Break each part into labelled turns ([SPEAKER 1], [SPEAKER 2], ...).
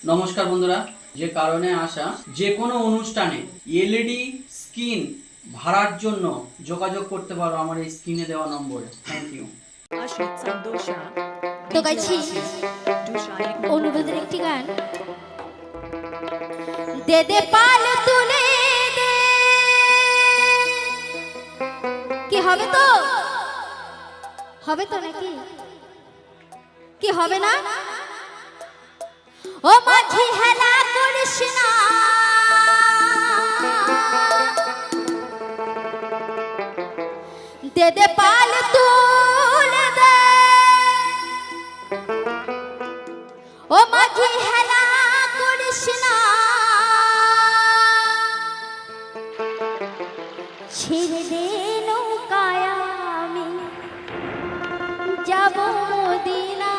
[SPEAKER 1] নমস্কার বন্ধুরা, যে কারণে আসা যে কোনো অনুষ্ঠানে এলইডি স্ক্রিন ভাড়ার জন্য যোগাযোগ করতে পারো আমার এই স্ক্রিনে দেওয়া নম্বরে। Thank you.
[SPEAKER 2] তো গাইছি অনুরোধের একটি গান, দে দে পাল তুলে দে। কি হবে তো? হবে তো নাকি? কি হবে না? ও মাঝি হেলা করিস না, দে দে পাল তুলে দে। ও মাঝি হেলা করিস না, ছেড়ে দে নৌকায় আমি যাব মদিনা।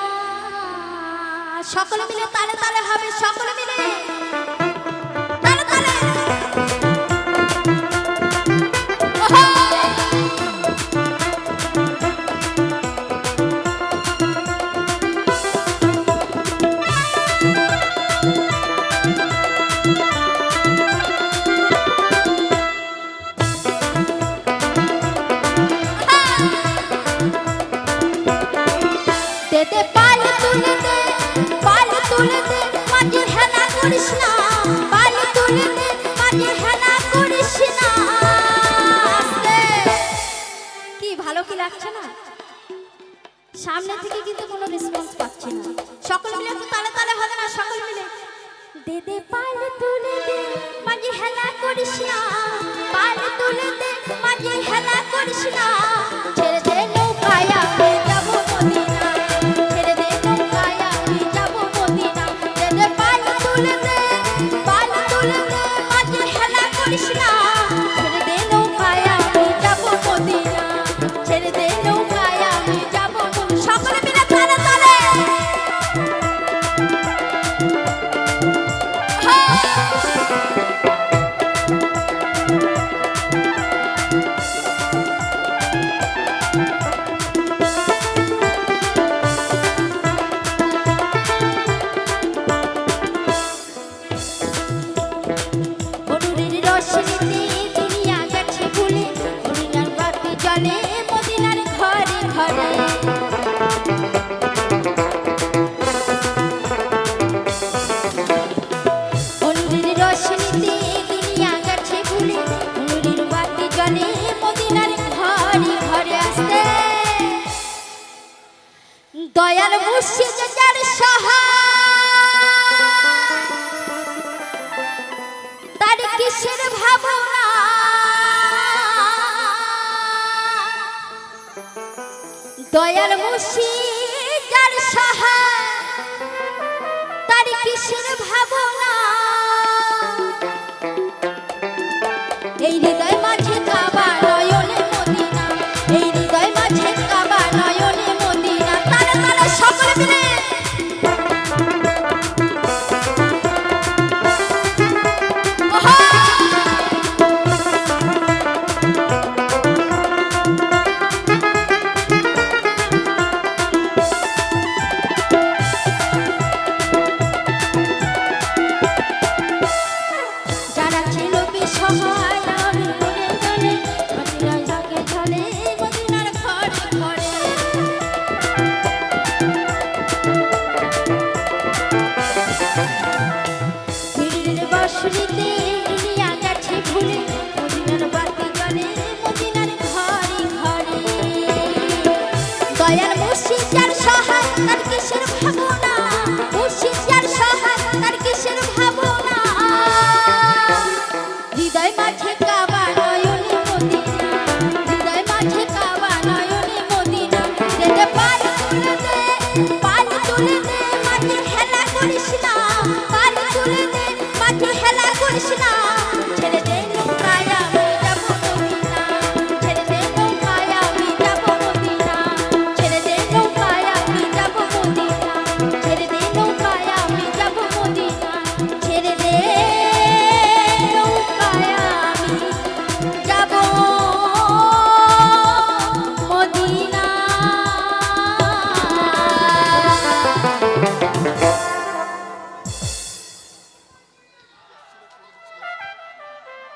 [SPEAKER 2] সকলে মিলে তালে তালে হবে, সকলে মিলে তালে তালে। দে দে পাল তুলে দে, পাল তুলে দে, মাঝে হেলা করিস না। পাল তুলে দে, মাঝে হেলা করিস না। কি ভালো কি লাগছে না? সামনে থেকে কিন্তু কোনো রেসপন্স পাচ্ছি না। সকল মিলে একটু তালে তালে হবে না? সকল মিলে দে দে পাল তুলে দে, মাঝে হেলা করিস না। পাল তুলে দে, মাঝে হেলা করিস না। ছেড়ে দে নৌকায় আমি যাব মদিনা। ছেড়ে দে নৌকায় আমি যাব মদিনা। দে দে পাল তুলে দে, পাল তুলে দে, মাঝে হেলা করিস না। ছেড়ে দে নৌকায় আমি যাব মদিনা। ছেড়ে দে নৌকায় আমি যাব মদিনা। সকলে মিলে তালে তালে। অনুরের রোশনীতে দুনিয়া গেছে ভুলে, মদিনার বাতি জ্বলে মদিনার ঘরে ঘরে। অনুরের রোশনীতে দুনিয়া গেছে ভুলে, অনুরের বাতি জ্বলে মদিনার ঘরে ঘরে। আসতে দয়াল মুর্শিদ যার সহায়, তার কিসের ভাবনা? দয়াল মুর্শিদ যার সহায়, তার কিসের ভাবনা? এই হৃদয় মাঝে কাবা নয়নে মদিনা, এই হৃদয় মাঝে কাবা নয়নে মদিনা। তালে তালে সকলে মিলে যারা ছিল বিসহায় আমি মনে জানে, মদিনার ঝাঁকে ঝলে মদিনার ঘরে ঘরে। ভিড়ের বাঁশরিতে দুনিয়া গেছে ভুলে, মদিনার বাতি জ্বলে মদিনার ঘরে ঘরে। দয়াল মুর্শিদ যার সহায়, তার কিসের ভাবনা? মুর্শিদ যার সহায়, তার কিসের ভাবনা? হৃদয় মাঝে কাবা নয়নে মদিনা, হৃদয় মাঝে কাবা নয়নে মদিনা। দে দে পাল তুলে দে, পাল তুলে দে, মাঝে হেলা করিস না। পাল তুলে দে, মাঝে হেলা করিস না।